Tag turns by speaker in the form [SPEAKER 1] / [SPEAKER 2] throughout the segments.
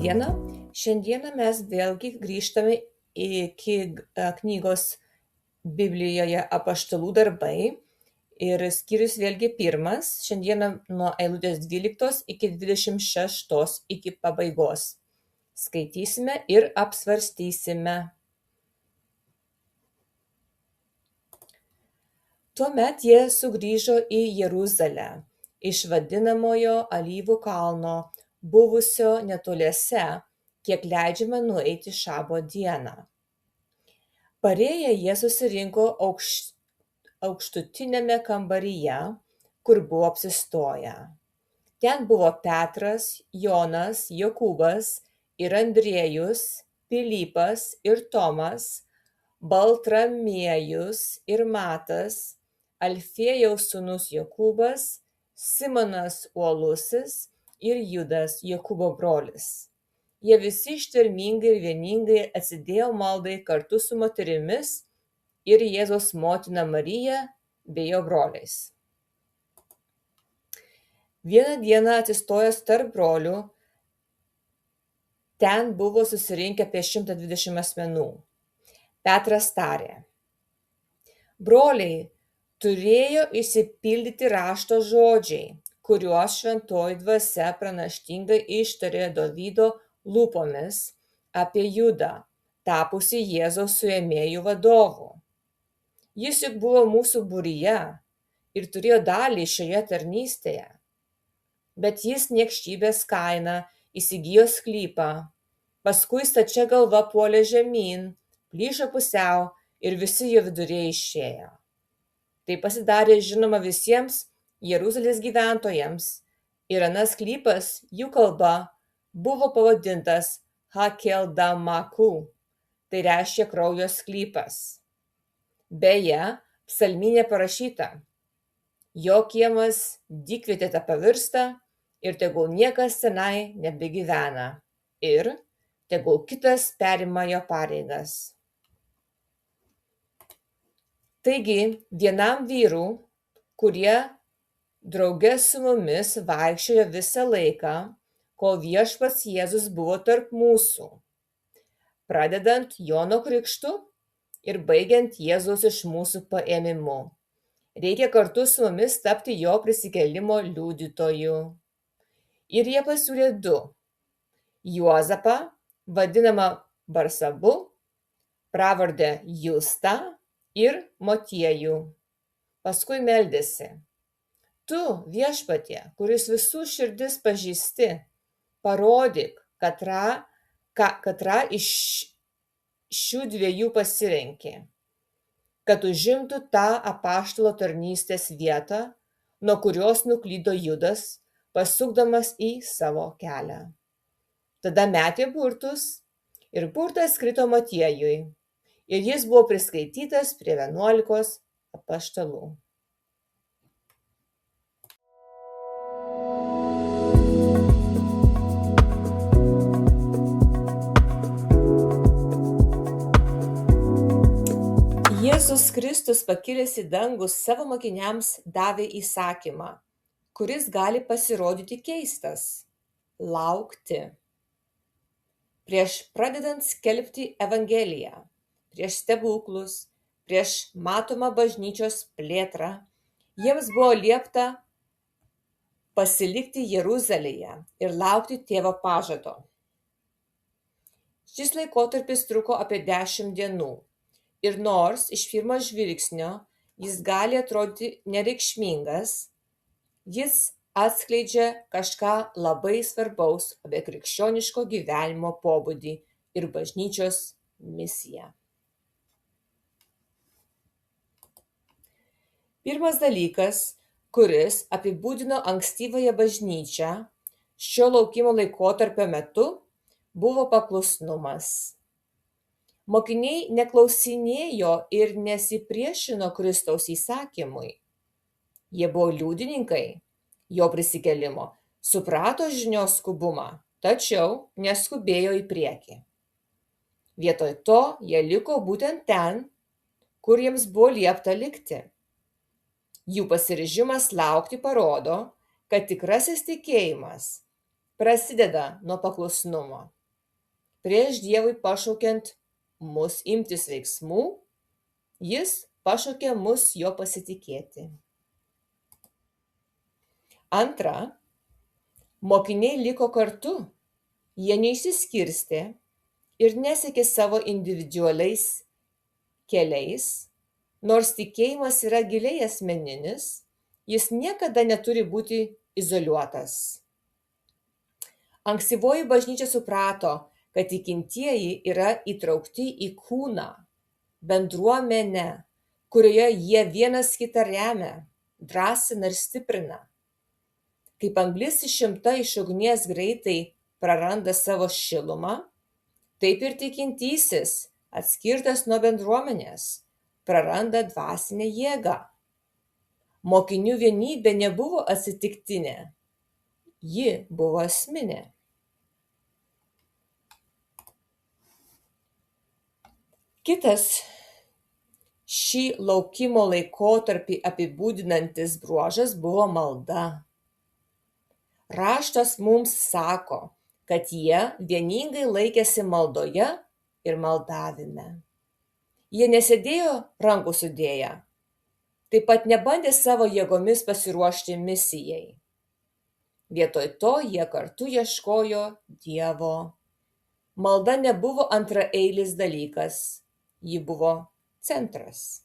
[SPEAKER 1] diena. Šiandieną mes vėlgi grįžtame iki knygos Biblijoje Apaštalų darbai ir skyrius vėlgi pirmas. Šiandieną nuo eilutės 12 iki 26 iki pabaigos. Skaitysime ir apsvarstysime. Tuomet jie sugrįžo į Jeruzalę iš vadinamojo Alyvų kalno, buvusio netoliese, kiek leidžiama nueiti šabo dieną. Parėję jie susirinko aukštutiniame kambaryje, kur buvo apsistoję. Ten buvo Petras, Jonas, Jokūbas ir Andriejus, Pilypas ir Tomas, Baltramiejus ir Matas, Alfiejaus sūnus Jokūbas, Simonas Uolusis ir Judas, Jokūbo brolis. Jie visi ištvermingai ir vieningai atsidėjo maldai kartu su moterimis ir Jėzaus motina Marija bei jo broliais. Vieną dieną atsistojęs tarp brolių, ten buvo susirinkę apie 120 asmenų. Petras tarė: broliai, turėjo išsipildyti rašto žodžiai, kuriuos šventoji dvasia pranaštingai ištarė Dovydo lūpomis apie Judą, tapusį Jėzaus suėmėjų vadovu. Jis juk buvo mūsų būryje ir turėjo dalį šioje tarnystėje. Bet jis niekšybės kaina įsigijo sklypą, paskui stačia galva puolė žemyn, plyšo pusiau ir visi jo viduriai išėjo. Tai pasidarė žinoma visiems Jeruzalės gyventojams ir anas sklypas jų kalba buvo pavadintas Hakeldamaku, tai reiškia kraujo sklypas. Beje, psalmyne parašyta: jo kiemas dykvietė pavirsta ir tegul niekas tenai nebegyvena ir tegul kitas perima jo pareigas. Taigi, vienam vyrų, kurie drauge su mumis vaikščiojo visą laiką, kol viešpats Jėzus buvo tarp mūsų, pradedant Jono krikštu ir baigiant Jėzaus iš mūsų paėmimu, reikia kartu su mumis tapti jo prisikėlimo liudytoju. Ir jie pasiūlė du: Juozapą, vadinamą Barsabu, pravardę Justą, ir Motiejų. Paskui meldėsi: tu, viešpatie, kuris visų širdis pažįsti, parodyk, katrą iš šių dviejų pasirenki, kad užimtų tą apaštalo tarnystės vietą, nuo kurios nuklydo Judas, pasukdamas į savo kelią. Tada metė burtus ir burtas krito Motiejui, ir jis buvo priskaitytas prie 11 apaštalų. Jėzus Kristus, pakilęs į dangų, savo mokiniams davė įsakymą, kuris gali pasirodyti keistas – laukti. Prieš pradedant skelbti Evangeliją, prieš stebuklus, prieš matomą bažnyčios plėtrą, jiems buvo liepta pasilikti Jeruzalėje ir laukti tėvo pažado. Šis laikotarpis truko apie 10 dienų ir nors iš pirmo žvilgsnio jis gali atrodyti nereikšmingas, jis atskleidžia kažką labai svarbaus apie krikščioniško gyvenimo pobūdį ir bažnyčios misiją. Pirmas dalykas, kuris apibūdino ankstyvąją bažnyčią šio laukimo laikotarpio metu, buvo paklusnumas. Mokiniai neklausinėjo ir nesipriešino Kristaus įsakymui. Jie buvo liudininkai jo prisikėlimo, suprato žinios skubumą, tačiau neskubėjo į priekį. Vietoj to jie liko būtent ten, kur jiems buvo liepta likti. Jų pasiryžimas laukti parodo, kad tikrasis tikėjimas prasideda nuo paklusnumo. prieš Dievui pašaukiant mus imtis veiksmų, jis pašaukė mus jo pasitikėti. Antra, mokiniai liko kartu, jie neišsiskirstė ir nesekė savo individualiais keliais, nors tikėjimas yra giliai asmeninis, jis niekada neturi būti izoliuotas. Ankstyvoji bažnyčia suprato, kad tikintieji yra įtraukti į kūną, bendruomenę, kurioje jie vienas kitą remia, drąsina ir stiprina. Kaip anglis išimta iš ugnies greitai praranda savo šilumą, taip ir tikintysis, atskirtas nuo bendruomenės, praranda dvasinę jėgą. Mokinių vienybė nebuvo atsitiktinė, ji buvo esminė. Kitas šį laukimo laikotarpį apibūdinantis bruožas buvo malda. Raštas mums sako, kad jie vieningai laikėsi maldoje ir maldavime. Jie nesėdėjo rankų sudėję, taip pat nebandė savo jėgomis pasiruošti misijai. Vietoj to jie kartu ieškojo Dievo. Malda nebuvo antraeilis dalykas, ji buvo centras.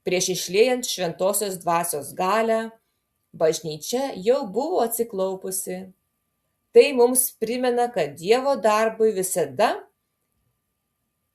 [SPEAKER 1] Prieš išliejant šventosios dvasios galią, bažnyčia jau buvo atsiklaupusi. Tai mums primena, kad Dievo darbui visada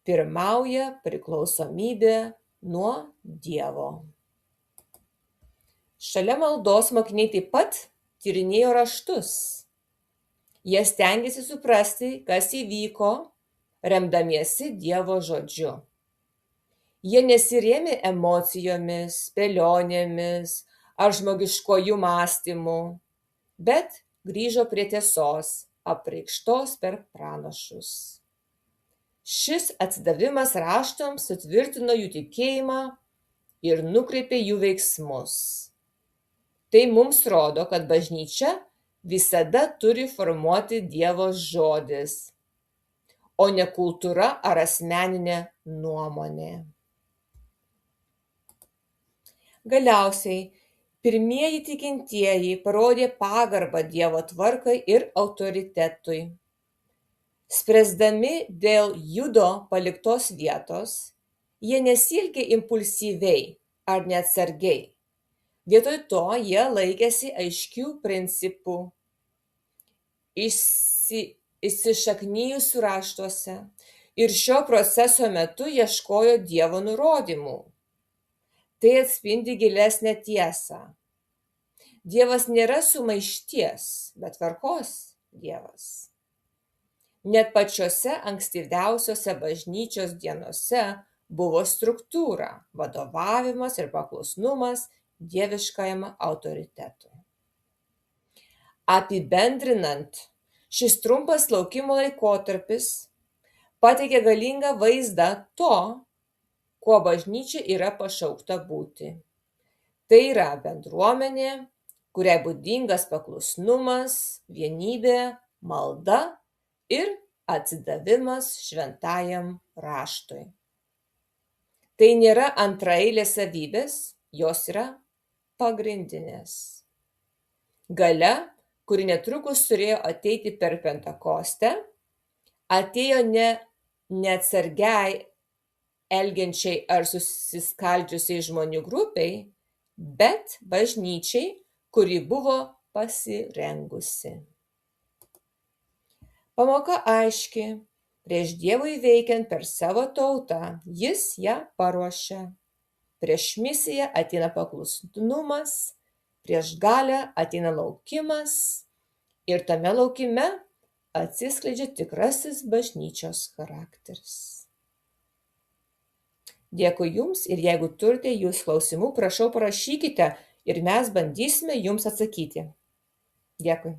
[SPEAKER 1] pirmauja priklausomybė nuo Dievo. Šalia maldos mokiniai taip pat tyrinėjo raštus. Jie stengiasi suprasti, kas įvyko, remdamiesi Dievo žodžiu. Jie nesirėmė emocijomis, spėlionėmis ar žmogiškuoju mąstymu, bet grįžo prie tiesos, apreikštos per pranašus. Šis atsidavimas raštams sutvirtino jų tikėjimą ir nukreipė jų veiksmus. Tai mums rodo, kad bažnyčia visada turi formuoti Dievo žodis, o ne kultūra ar asmeninė nuomonė. Galiausiai, pirmieji tikintieji parodė pagarbą Dievo tvarkai ir autoritetui. Spręsdami dėl Judo paliktos vietos, jie nesielgė impulsyviai ar neatsargiai. Vietoj to jie laikėsi aiškių principų, įsišaknijusių raštuose ir šio proceso metu ieškojo Dievo nurodymų. Tai atspindi gilesnę tiesą. Dievas nėra sumaišties, bet tvarkos Dievas. Net pačiose ankstyviausiose bažnyčios dienose buvo struktūra, vadovavimas ir paklusnumas dieviškajam autoritetui. Apibendrinant, šis trumpas laukimo laikotarpis pateikia galingą vaizdą to, kuo bažnyčia yra pašaukta būti. Tai yra bendruomenė, kuriai būdingas paklusnumas, vienybė, malda ir atsidavimas šventajam raštui. Tai nėra antraeilės savybės, jos yra pagrindinės. Galia, kuri netrukus turėjo ateiti per Pentekostę, atėjo ne neatsargiai elgiančiai ar susiskaldžiusiai žmonių grupiai, bet bažnyčiai, kuri buvo pasirengusi. Pamoka aiški, prieš Dievui veikiant per savo tautą, jis ją paruošia. Prieš misiją ateina paklusnumas, prieš galią ateina laukimas ir tame laukime atsiskleidžia tikrasis bažnyčios charakteris. Dėkui Jums ir jeigu turite Jūs klausimų, prašau parašykite ir mes bandysime Jums atsakyti. Dėkui.